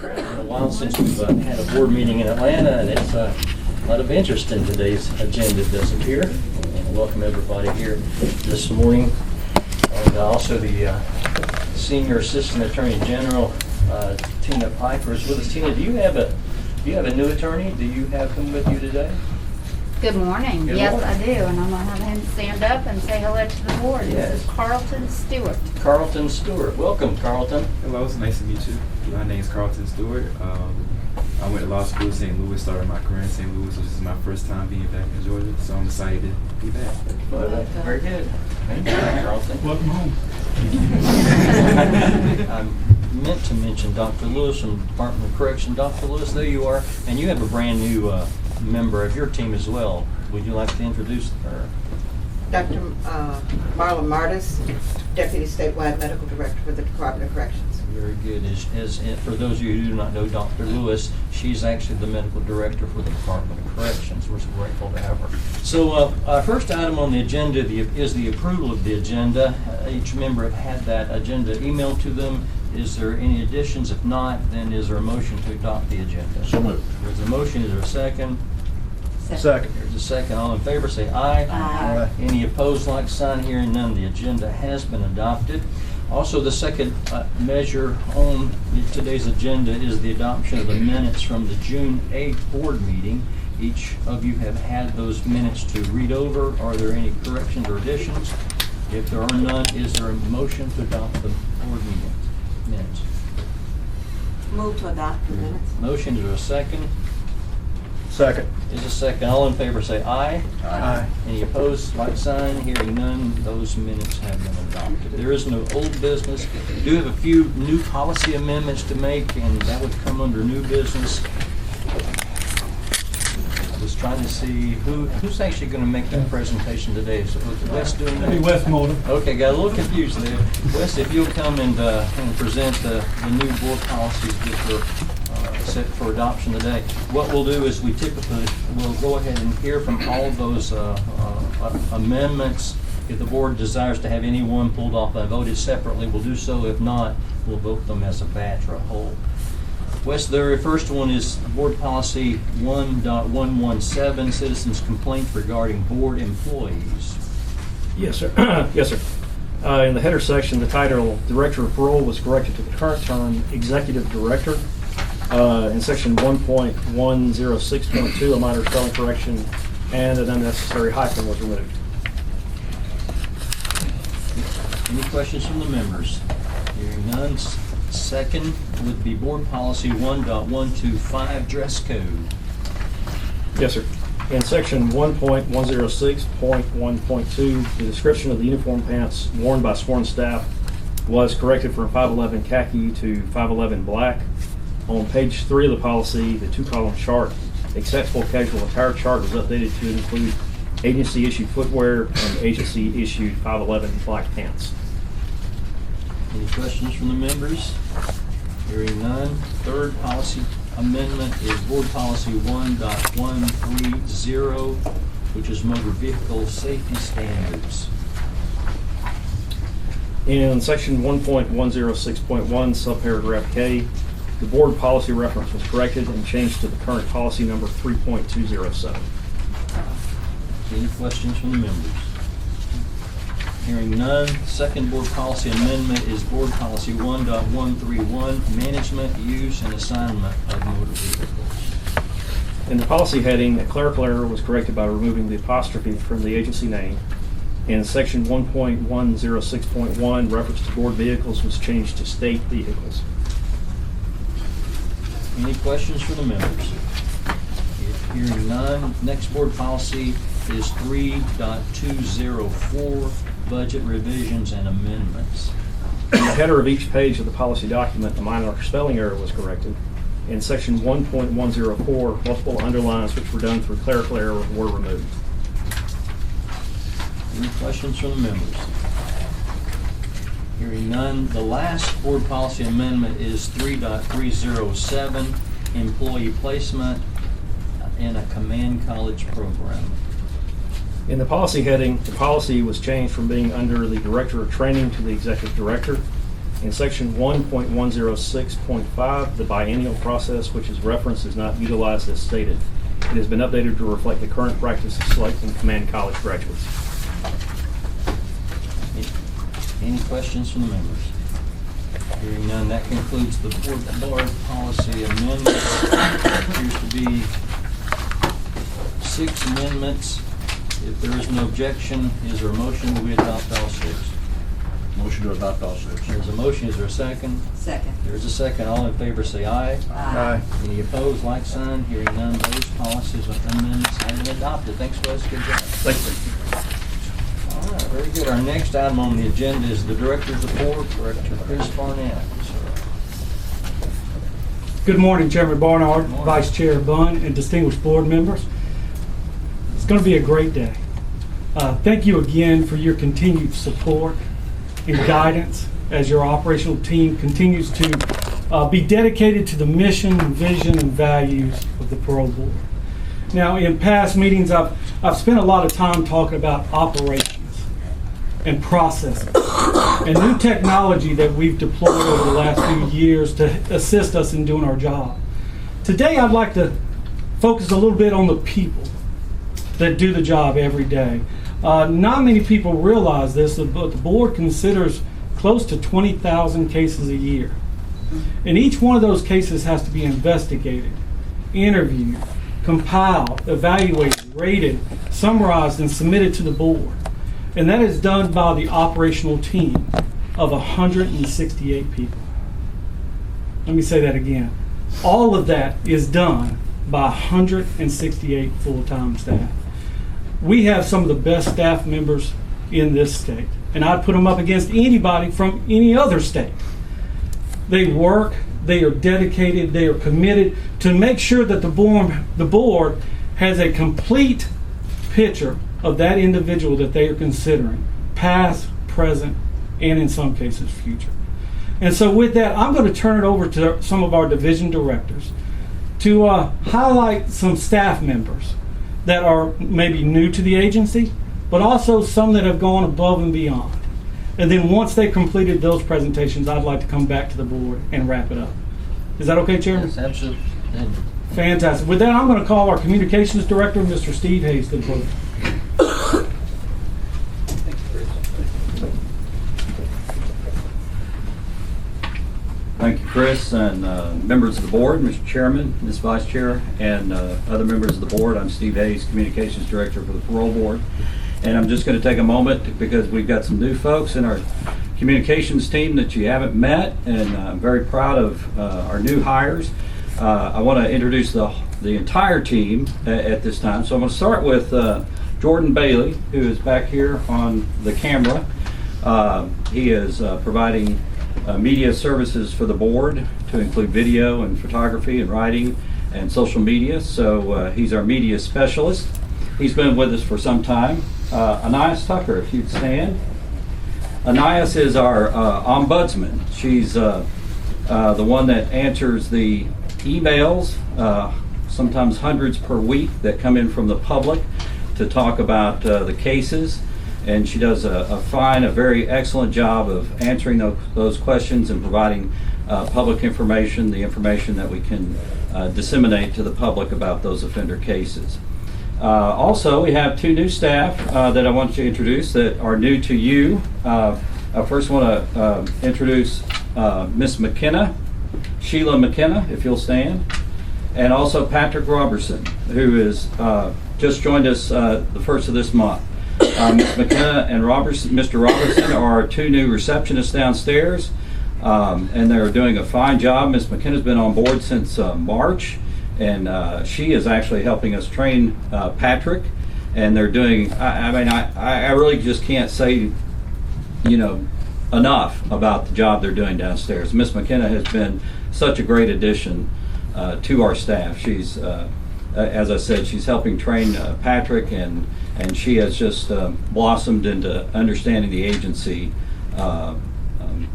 been a while since we've had a board meeting in Atlanta, and it's a lot of interest in today's agenda, it does appear. And welcome everybody here this morning. And also the Senior Assistant Attorney General, Tina Piper, is with us. Tina, do you have a new attorney? Do you have him with you today? Good morning. Good Yes, morning. I do, and I'm going to have him stand up and say hello to the board. Yes. This is Carlton Stewart. Carlton Stewart. Welcome, Carlton. Hello, it's nice to meet you. My name is Carlton Stewart. I went to law school in St. Louis, started my career in St. Louis, which is my first time being back in Georgia, so I'm excited to be back. Well, very good. Thank you, Carlton. Welcome home. I meant to mention Dr. Lewis from the Department of Correction. Dr. Lewis, there you are. And you have a brand new member of your team as well. Would you like to introduce her? Dr. Marla Martis, Deputy Statewide Medical Director for the Department of Corrections. Very good. For those of you who do not know Dr. Lewis, she's actually the Medical Director for the Department of Corrections. We're so grateful to have her. So our first item on the agenda is the approval of the agenda. Each member have had that agenda emailed to them. Is there any additions? If not, then is there a motion to adopt the agenda? So moved. There's a motion. Is there a second? Second. There's a second. All in favor say aye. Aye. Any opposed, like sign. Hearing none, the agenda has been adopted. Also, the second measure on today's agenda is the adoption of the minutes from the June 8th board meeting. Each of you have had those minutes to read over. Are there any corrections or additions? If there are none, is there a motion to adopt the board minutes? Move to adopt the minutes. Motion, is there a second? Second. Is a second. All in favor say aye. Aye. Any opposed, like sign. Hearing none, those minutes have been adopted. There is no old business. We do have a few new policy amendments to make, and that would come under new business. I was trying to see who's actually going to make that presentation today. So was Wes doing that? Maybe Wes Mulder. Okay, got a little confused there. Wes, if you'll come and present the new board policies that are set for adoption today. What we'll do is we'll go ahead and hear from all those amendments. If the board desires to have any one pulled off and voted separately, we'll do so. If not, we'll vote them as a batch or a whole. Wes, the first one is Board Policy 1.117, Citizens Complaints Regarding Board Employees. Yes, sir. Yes, sir. In the header section, the title Director of Parole was corrected to the current term Executive Director. In section 1.106.2, a minor spelling correction and an unnecessary hyphen was removed. Any questions from the members? Hearing none. Second would be Board Policy 1.125, Dress Code. Yes, sir. In section 1.106.1.2, the description of the uniform pants worn by sworn staff was corrected from 511 khaki to 511 black. On page 3 of the policy, the 2-column chart, acceptable casual attire chart was updated to include agency-issued footwear and agency-issued 511 black pants. Any questions from the members? Hearing none. Third policy amendment is Board Policy 1.130, which is motor vehicle safety standards. In section 1.106.1, subparagraph K, the board policy reference was corrected and changed to the current policy number 3.207. Any questions from the members? Hearing none. Second board policy amendment is Board Policy 1.131, Management, Use, and Assignment of Motor Vehicles. In the policy heading, a clerical error was corrected by removing the apostrophe from the agency name. In section 1.106.1, reference to board vehicles was changed to state vehicles. Any questions from the members? If hearing none, next board policy is 3.204, Budget Revisions and Amendments. In the header of each page of the policy document, a minor spelling error was corrected. In section 1.104, multiple underlines which were done through clerical error were removed. Any questions from the members? Hearing none, the last board policy amendment is 3.307, Employee Placement in a Command College Program. In the policy heading, the policy was changed from being under the Director of Training to the Executive Director. In section 1.106.5, the biennial process, which is referenced, is not utilized as stated. It has been updated to reflect the current practice of selecting command college graduates. Any questions from the members? Hearing none, that concludes the board policy amendments. There appears to be 6 amendments. If there is no objection, is there a motion that we adopt all 6? Motion to adopt all 6. There's a motion, is there a second? Second. There's a second, all in favor say aye. Aye. Any opposed, like sign? Hearing none, those policies and amendments have been adopted. Thanks, Wes, good job. Thank you. All right, very good. Our next item on the agenda is the Director's Report, Director Chris Barnett. Good morning, Chairman Barnard, Good morning. Vice Chair Bunn, and distinguished board members. It's going to be a great day. Thank you again for your continued support and guidance as your operational team continues to be dedicated to the mission, vision, and values of the Parole Board. Now, in past meetings, I've spent a lot of time talking about operations and processes and new technology that we've deployed over the last few years to assist us in doing our job. Today, I'd like to focus a little bit on the people that do the job every day. Not many people realize this, but the board considers close to 20,000 cases a year. And each one of those cases has to be investigated, interviewed, compiled, evaluated, rated, summarized, and submitted to the board. And that is done by the operational team of 168 people. Let me say that again. All of that is done by 168 full-time staff. We have some of the best staff members in this state, and I'd put them up against anybody from any other state. They work, they are dedicated, they are committed to make sure that the board has a complete picture of that individual that they are considering, past, present, and in some cases future. And so with that, I'm going to turn it over to some of our division directors to highlight some staff members that are maybe new to the agency, but also some that have gone above and beyond. And then once they've completed those presentations, I'd like to come back to the board and wrap it up. Is that okay, Chairman? Yes, absolutely. Fantastic. With that, I'm going to call our communications director, Mr. Steve Hayes, to the podium. Thank you, Chris, and members of the board, Mr. Chairman, Ms. Vice Chair, and other members of the board. I'm Steve Hayes, Communications Director for the Parole Board. And I'm just going to take a moment because we've got some new folks in our communications team that you haven't met, and I'm very proud of our new hires. I want to introduce the entire team at this time. So I'm going to start with Jordan Bailey, who is back here on the camera. He is providing media services for the board to include video and photography and writing and social media. So he's our media specialist. He's been with us for some time. Anais Tucker, if you'd stand. Anais is our ombudsman. She's the one that answers the emails, sometimes hundreds per week, that come in from the public to talk about the cases. And she does a very excellent job of answering those questions and providing public information, the information that we can disseminate to the public about those offender cases. Also, we have 2 new staff that I want to introduce that are new to you. I first want to introduce Miss McKenna, Sheila McKenna, if you'll stand, and also Patrick Robertson, who is just joined us the first of this month. Ms. McKenna and Mr. Robertson are 2 new receptionists downstairs, and they're doing a fine job. Ms. McKenna's been on board since March, and she is actually helping us train Patrick, and they're doing, I really just can't say, enough about the job they're doing downstairs. Ms. McKenna has been such a great addition to our staff. She's, as I said, she's helping train Patrick, and she has just blossomed into understanding the agency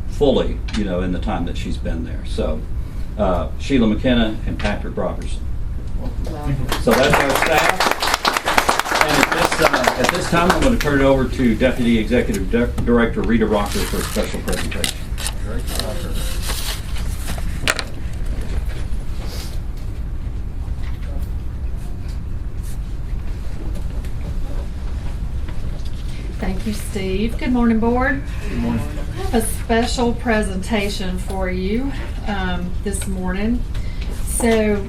fully, in the time that she's been there. So Sheila McKenna and Patrick Robertson. So that's our staff. And at this time, I'm going to turn it over to Deputy Executive Director Rita Rocker for a special presentation. Great job, sir. Thank you, Steve. Good morning, Board. Good morning. I have a special presentation for you this morning. So,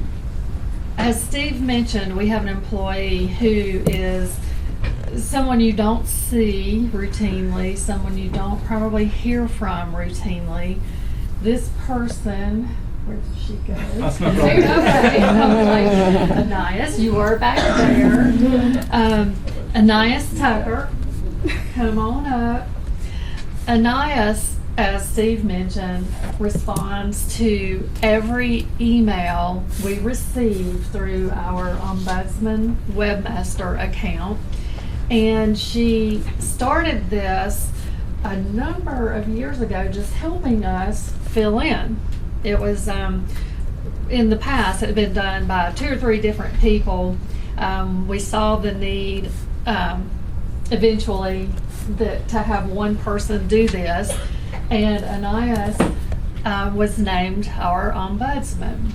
as Steve mentioned, we have an employee who is someone you don't see routinely, someone you don't probably hear from routinely. This person, where did she go? Okay, Anais, you were back there. Anais Tucker, come on up. Anais, as Steve mentioned, responds to every email we receive through our Ombudsman webmaster account. And she started this a number of years ago, just helping us fill in. It was, in the past, it had been done by 2 or 3 different people. We saw the need eventually to have one person do this, and Anais was named our ombudsman.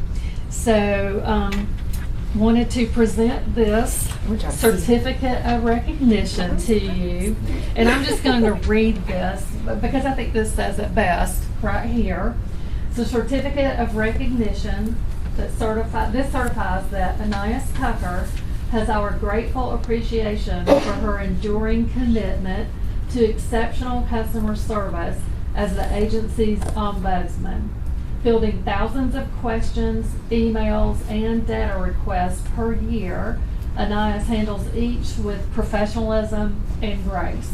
So, wanted to present this certificate of recognition to you, and I'm just going to read this because I think this says it best right here. It's a certificate of recognition that certifies that Anais Tucker has our grateful appreciation for her enduring commitment to exceptional customer service as the agency's ombudsman, fielding thousands of questions, emails, and data requests per year. Anais handles each with professionalism and grace.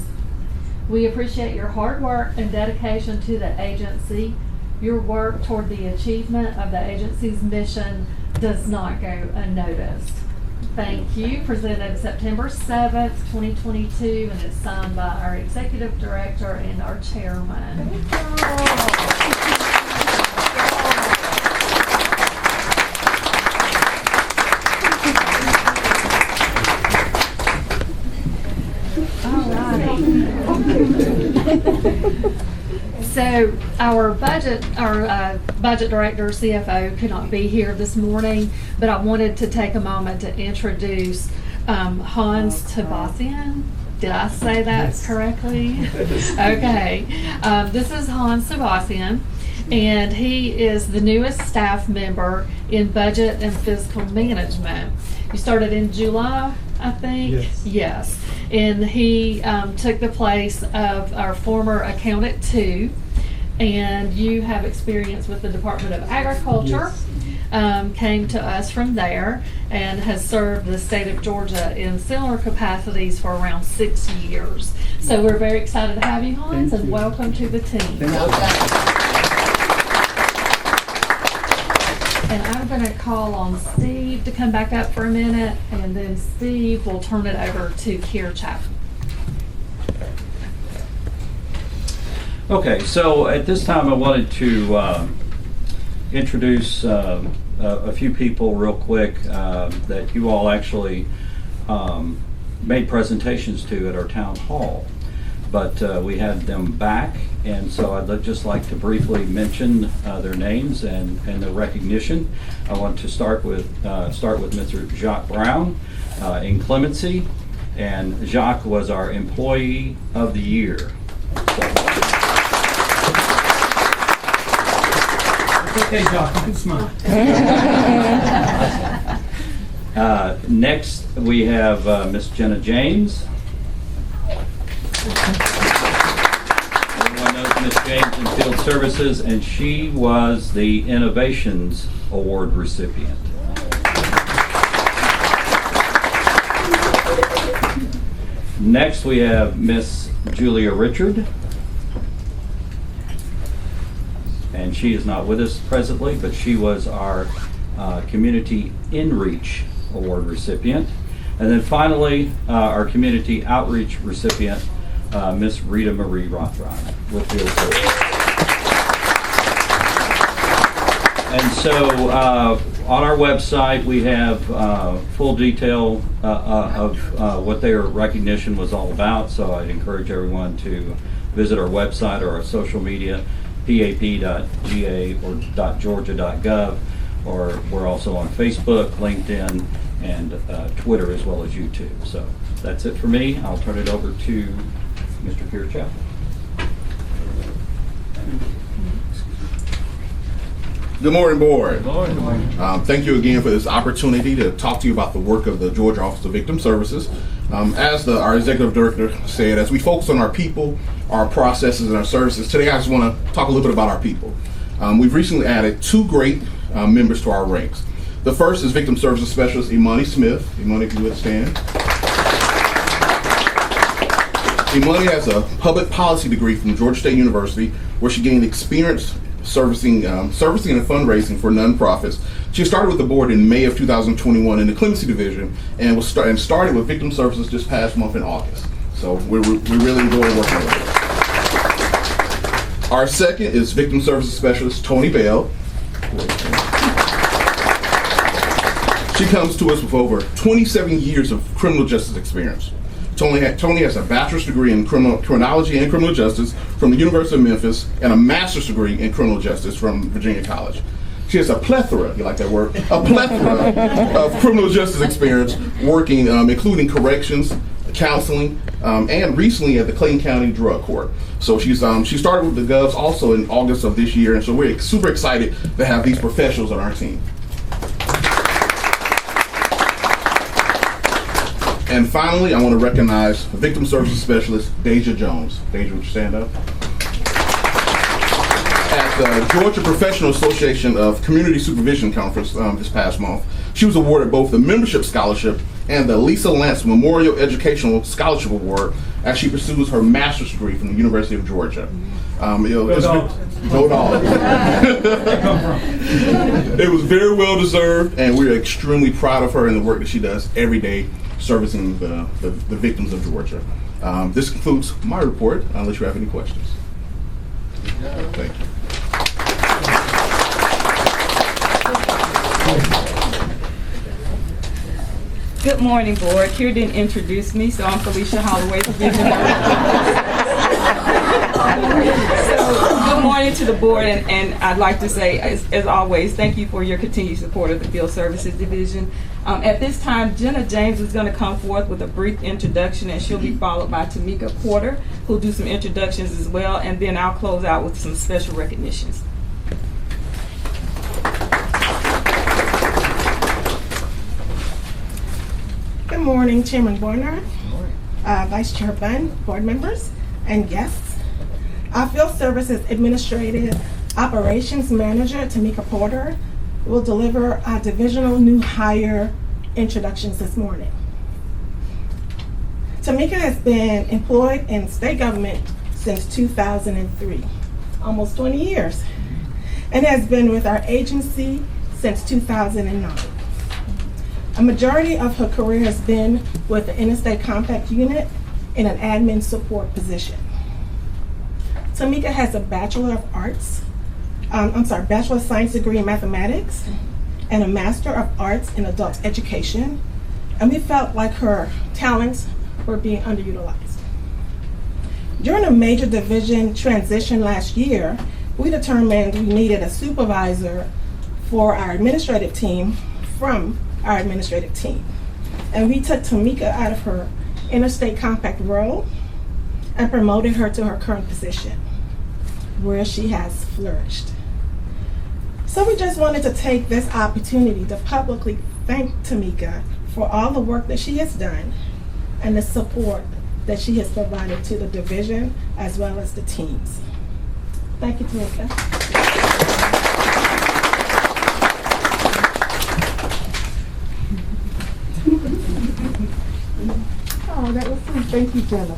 We appreciate your hard work and dedication to the agency. Your work toward the achievement of the agency's mission does not go unnoticed. Thank you. Presented September 7th, 2022, and it's signed by our Executive Director and our Chairman. So our budget director, CFO, could not be here this morning, but I wanted to take a moment to introduce Hans Sebastian. Did I say that correctly? Okay. This is Hans Sebastian, and he is the newest staff member in budget and fiscal management. He started in July, I think? Yes. Yes. And he took the place of our former accountant, too. And you have experience with the Department of Agriculture. Yes. Came to us from there and has served the state of Georgia in similar capacities for around 6 years. So we're very excited to have you, Hans, and welcome to the team. And I'm going to call on Steve to come back up for a minute, and then Steve will turn it over to Kier Chapter. Okay, so at this time I wanted to introduce a few people real quick that you all actually made presentations to at our town hall. But we had them back, and so I'd just like to briefly mention their names and their recognition. I want to start with Mr. Jacques Brown in Clemency, and Jacques was our Employee of the Year. Okay, Doc, you can smile. Next, we have Miss Jenna James. Everyone knows Miss James in Field Services, and she was the Innovations Award recipient. Next, we have Miss Julia Richard. And she is not with us presently, but she was our Community InReach Award recipient. And then finally, our Community Outreach recipient, Miss Rita Marie Rothron with Field Services. And so on our website, we have full detail of what their recognition was all about. So I'd encourage everyone to visit our website or our social media pap.ga or .georgia.gov, or we're also on Facebook, LinkedIn, and Twitter, as well as YouTube. So that's it for me. I'll turn it over to Mr. Pierre Chapel. Good morning, board. Good morning. Thank you again for this opportunity to talk to you about the work of the Georgia Office of Victim Services. As our executive director said, as we focus on our people, our processes, and our services, today I just want to talk a little bit about our people. We've recently added 2 great members to our ranks. The first is Victim Services Specialist Imani Smith. Imani, if you would stand. Imani has a public policy degree from Georgia State University, where she gained experience servicing and fundraising for nonprofits. She started with the board in May of 2021 in the Clemency Division, and started with Victim Services just past month in August. So we really enjoy working with her. Our second is Victim Services Specialist Tony Bell. She comes to us with over 27 years of criminal justice experience. Tony has a bachelor's degree in criminology and criminal justice from the University of Memphis and a master's degree in criminal justice from Virginia College. She has a plethora, you like that word, a plethora of criminal justice experience working, including corrections, counseling, and recently at the Clayton County Drug Court. So she started with the Govs also in August of this year, and so we're super excited to have these professionals on our team. And finally, I want to recognize Victim Services Specialist Deja Jones. Deja, would you stand up? At the Georgia Professional Association of Community Supervision Conference this past month, she was awarded both the Membership Scholarship and the Lisa Lance Memorial Educational Scholarship Award as she pursues her master's degree from the University of Georgia. Go Dogs. It was very well deserved, and we're extremely proud of her and the work that she does every day servicing the victims of Georgia. This concludes my report, unless you have any questions. Thank you. Good morning, board. Kira didn't introduce me, so I'm Felicia Holloway, Division So, good morning to the board, and I'd like to say, as always, thank you for your continued support of the Field Services Division. At this time, Jenna James is going to come forth with a brief introduction, and she'll be followed by Tamika Porter, who'll do some introductions as well, and then I'll close out with some special recognitions. Good morning, Chairman Warner, Vice Chair Bunn, board members, and guests. Our Field Services Administrative Operations Manager, Tamika Porter, will deliver our divisional new hire introductions this morning. Tamika has been employed in state government since 2003, almost 20 years, and has been with our agency since 2009. A majority of her career has been with the Interstate Compact Unit in an admin support position. Tamika has a Bachelor of Science degree in mathematics and a Master of Arts in Adult Education, and we felt like her talents were being underutilized. During a major division transition last year, we determined we needed a supervisor for our administrative team from our administrative team. And we took Tamika out of her Interstate Compact role and promoted her to her current position, where she has flourished. So we just wanted to take this opportunity to publicly thank Tamika for all the work that she has done and the support that she has provided to the division as well as the teams. Thank you, Tamika. Oh, that was sweet. Thank you, Jenna.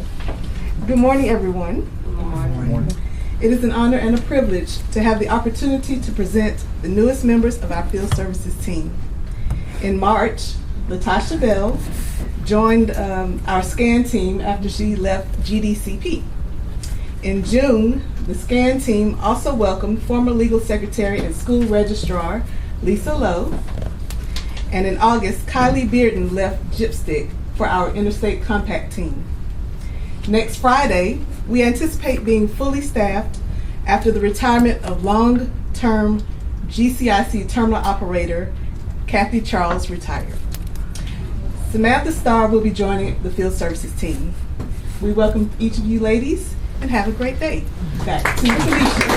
Good morning, everyone. Good morning. It is an honor and a privilege to have the opportunity to present the newest members of our Field Services team. In March, Latasha Bell joined our SCAN team after she left GDCP. In June, the SCAN team also welcomed former legal secretary and school registrar Lisa Lowe. And in August, Kylie Bearden left Gypstick for our Interstate Compact team. Next Friday, we anticipate being fully staffed after the retirement of long-term GCIC terminal operator Kathy Charles retired. Samantha Starr will be joining the field services team. We welcome each of you ladies and have a great day. Back to Tanisha.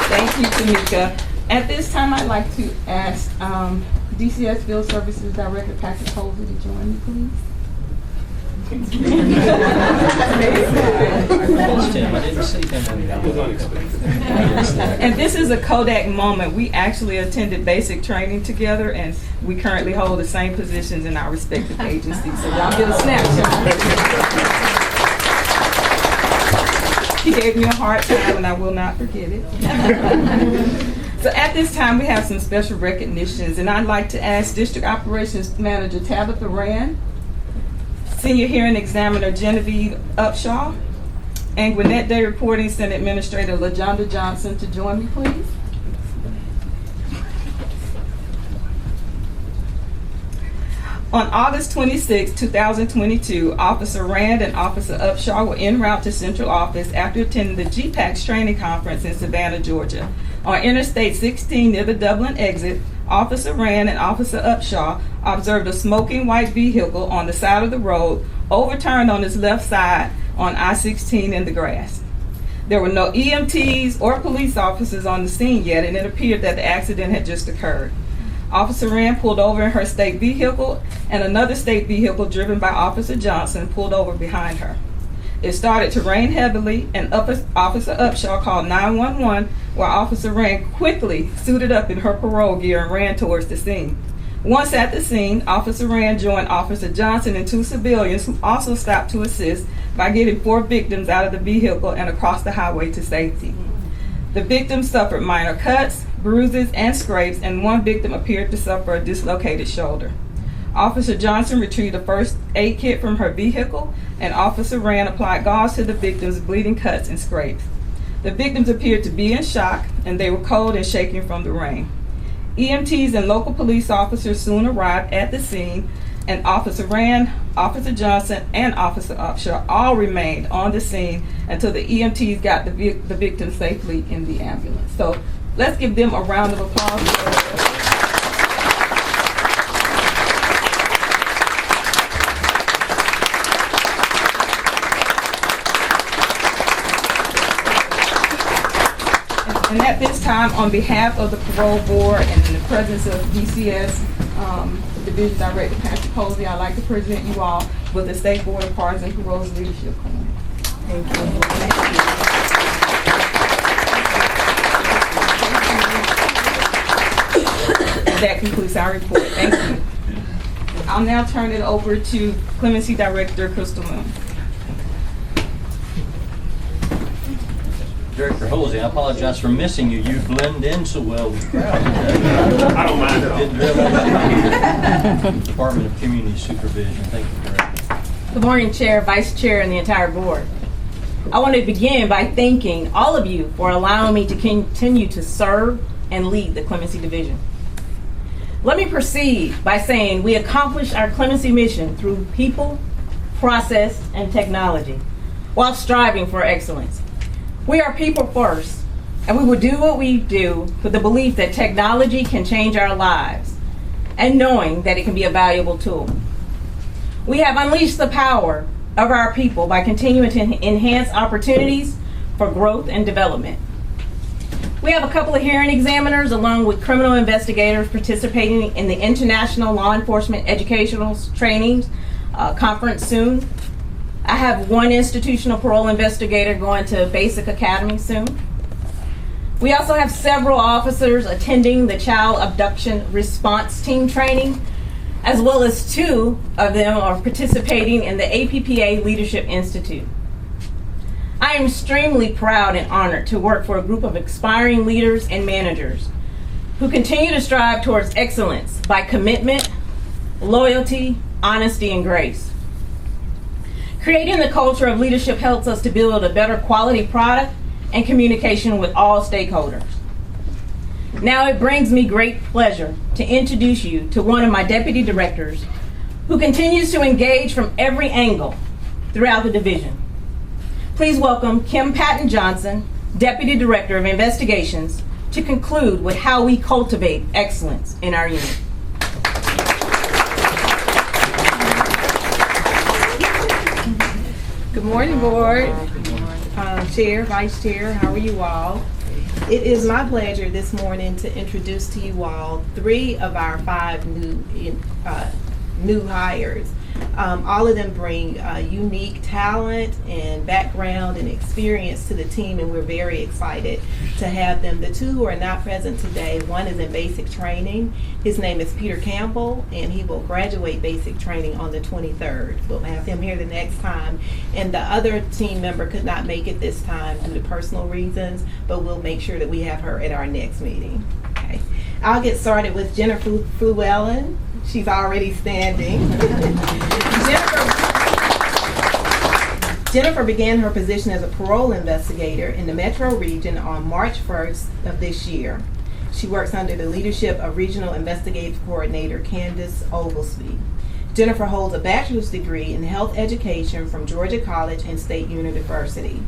Thank you, Tamika. At this time, I'd like to ask DCS Field Services Director Patton to join me, please. And this is a Kodak moment. We actually attended basic training together, and we currently hold the same positions in our respective agencies. So y'all get a snapshot. He gave me a hard time, and I will not forget it. So at this time, we have some special recognitions, and I'd like to ask District Operations Manager Tabitha Rand, Senior Hearing Examiner Genevieve Upshaw, and Gwinnett Day Reporting Center Administrator LaJonda Johnson to join me, please. On August 26, 2022, Officer Rand and Officer Upshaw were en route to Central Office after attending the GPAC's training conference in Savannah, Georgia. On Interstate 16 near the Dublin exit, Officer Rand and Officer Upshaw observed a smoking white vehicle on the side of the road, overturned on its left side on I-16 in the grass. There were no EMTs or police officers on the scene yet, and it appeared that the accident had just occurred. Officer Rand pulled over in her state vehicle, and another state vehicle driven by Officer Johnson pulled over behind her. It started to rain heavily, and Officer Upshaw called 911, while Officer Rand quickly suited up in her parole gear and ran towards the scene. Once at the scene, Officer Rand joined Officer Johnson and two civilians who also stopped to assist by getting 4 victims out of the vehicle and across the highway to safety. The victims suffered minor cuts, bruises, and scrapes, and one victim appeared to suffer a dislocated shoulder. Officer Johnson retrieved a first aid kit from her vehicle, and Officer Rand applied gauze to the victims' bleeding cuts and scrapes. The victims appeared to be in shock, and they were cold and shaking from the rain. EMTs and local police officers soon arrived at the scene, and Officer Rand, Officer Johnson, and Officer Upshaw all remained on the scene until the EMTs got the victim safely in the ambulance. So let's give them a round of applause. And at this time, on behalf of the Parole Board and in the presence of DCS Division Director Patrick Posey, I'd like to present you all with the State Board of Pardons and Paroles Leadership Corner. Thank you. That concludes our report. Thank you. I'll now turn it over to Clemency Director Crystal Moon. Director Halsey, I apologize for missing you. You blend in so well with the crowd. I don't mind at all. Didn't realize. Department of Community Supervision. Thank you, Director. Good morning, Chair, Vice Chair, and the entire board. I want to begin by thanking all of you for allowing me to continue to serve and lead the Clemency Division. Let me proceed by saying we accomplish our clemency mission through people, process, and technology, while striving for excellence. We are people first, and we will do what we do with the belief that technology can change our lives, and knowing that it can be a valuable tool. We have unleashed the power of our people by continuing to enhance opportunities for growth and development. We have a couple of hearing examiners along with criminal investigators participating in the International Law Enforcement Educational Trainings Conference soon. I have one institutional parole investigator going to Basic Academy soon. We also have several officers attending the Child Abduction Response Team training, as well as 2 of them are participating in the APPA Leadership Institute. I am extremely proud and honored to work for a group of aspiring leaders and managers who continue to strive towards excellence by commitment, loyalty, honesty, and grace. Creating the culture of leadership helps us to build a better quality product and communication with all stakeholders. Now it brings me great pleasure to introduce you to one of my deputy directors who continues to engage from every angle throughout the division. Please welcome Kim Patton Johnson, Deputy Director of Investigations, to conclude with how we cultivate excellence in our unit. Good morning, Board. Chair, Vice Chair, how are you all? It is my pleasure this morning to introduce to you all 3 of our 5 new hires. All of them bring unique talent and background and experience to the team, and we're very excited to have them. The 2 who are not present today, one is in basic training. His name is Peter Campbell, and he will graduate basic training on the 23rd. We'll have him here the next time. And the other team member could not make it this time due to personal reasons, but we'll make sure that we have her at our next meeting. Okay. I'll get started with Jennifer Fluellen. She's already standing. Jennifer began her position as a parole investigator in the Metro region on March 1st of this year. She works under the leadership of Regional Investigative Coordinator Candace Oglesby. Jennifer holds a bachelor's degree in health education from Georgia College and State University.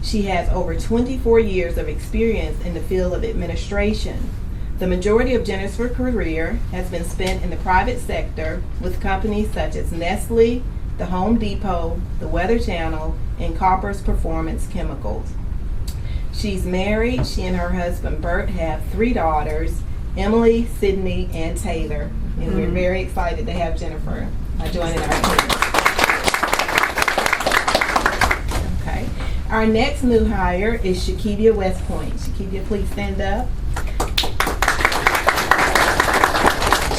She has over 24 years of experience in the field of administration. The majority of Jennifer's career has been spent in the private sector with companies such as Nestle, the Home Depot, the Weather Channel, and Copper's Performance Chemicals. She's married. She and her husband Bert have 3 daughters, Emily, Sydney, and Taylor. And we're very excited to have Jennifer joining our team. Okay. Our next new hire is Shakivia West Point. Shakivia, please stand up.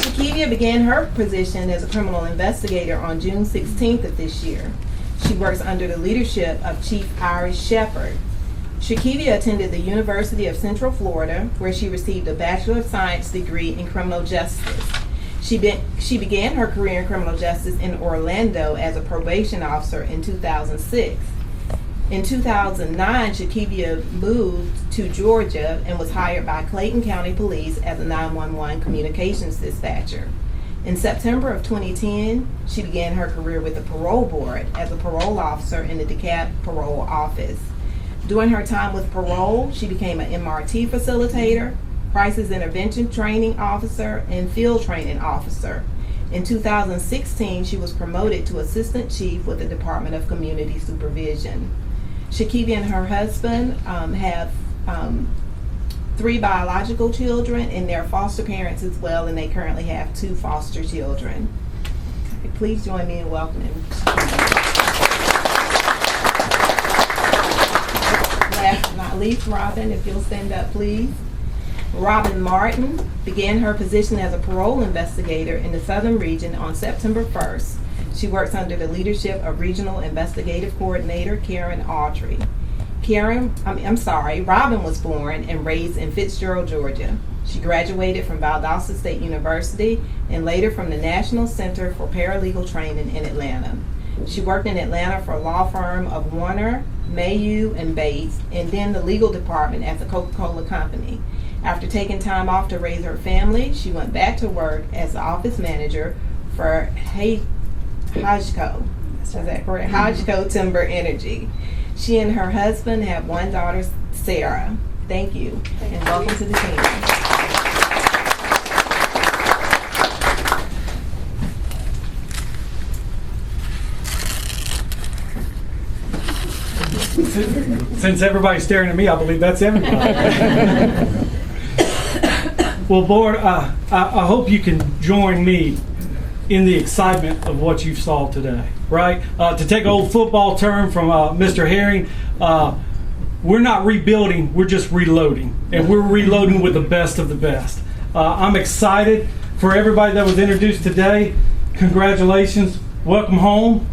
Shakivia began her position as a criminal investigator on June 16th of this year. She works under the leadership of Chief Irish Shepherd. Shakivia attended the University of Central Florida, where she received a Bachelor of Science degree in criminal justice. She began her career in criminal justice in Orlando as a probation officer in 2006. In 2009, Shakivia moved to Georgia and was hired by Clayton County Police as a 911 communications dispatcher. In September of 2010, she began her career with the Parole Board as a parole officer in the DeKalb Parole Office. During her time with Parole, she became an MRT facilitator, crisis intervention training officer, and field training officer. In 2016, she was promoted to assistant chief with the Department of Community Supervision. Shakivia and her husband have 3 biological children, and they're foster parents as well, and they currently have 2 foster children. Please join me in welcoming. Last but not least, Robin, if you'll stand up, please. Robin Martin began her position as a parole investigator in the Southern Region on September 1st. She works under the leadership of Regional Investigative Coordinator Karen Autry. Robin was born and raised in Fitzgerald, Georgia. She graduated from Valdosta State University and later from the National Center for Paralegal Training in Atlanta. She worked in Atlanta for a law firm of Warner, Mayu, and Bates, and then the legal department at the Coca-Cola Company. After taking time off to raise her family, she went back to work as the office manager for Hodgco. Is that correct? Hodgco Timber Energy. She and her husband have 1 daughter, Sarah. Thank you, and welcome to the team. Since everybody's staring at me, I believe that's everybody. Well, Board, I hope you can join me in the excitement of what you saw today, right? To take an old football term from Mr. Herring, we're not rebuilding, we're just reloading. And we're reloading with the best of the best. I'm excited for everybody that was introduced today. Congratulations, welcome home.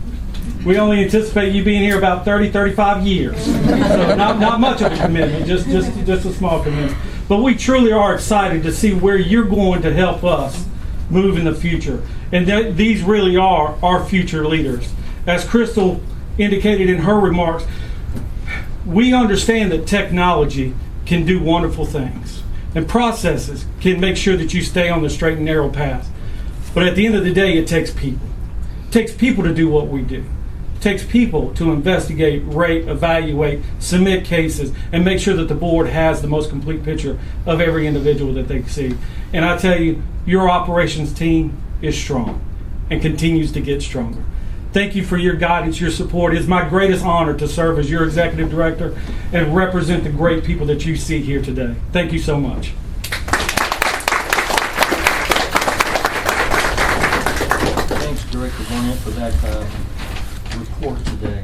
We only anticipate you being here about 30, 35 years. So not much of a commitment, just a small commitment. But we truly are excited to see where you're going to help us move in the future. And these really are our future leaders. As Crystal indicated in her remarks, we understand that technology can do wonderful things. And processes can make sure that you stay on the straight and narrow path. But at the end of the day, it takes people. It takes people to do what we do. It takes people to investigate, rate, evaluate, submit cases, and make sure that the board has the most complete picture of every individual that they see. And I tell you, your operations team is strong and continues to get stronger. Thank you for your guidance, your support. It's my greatest honor to serve as your executive director and represent the great people that you see here today. Thank you so much. Thanks, Director Barnett, for that report today.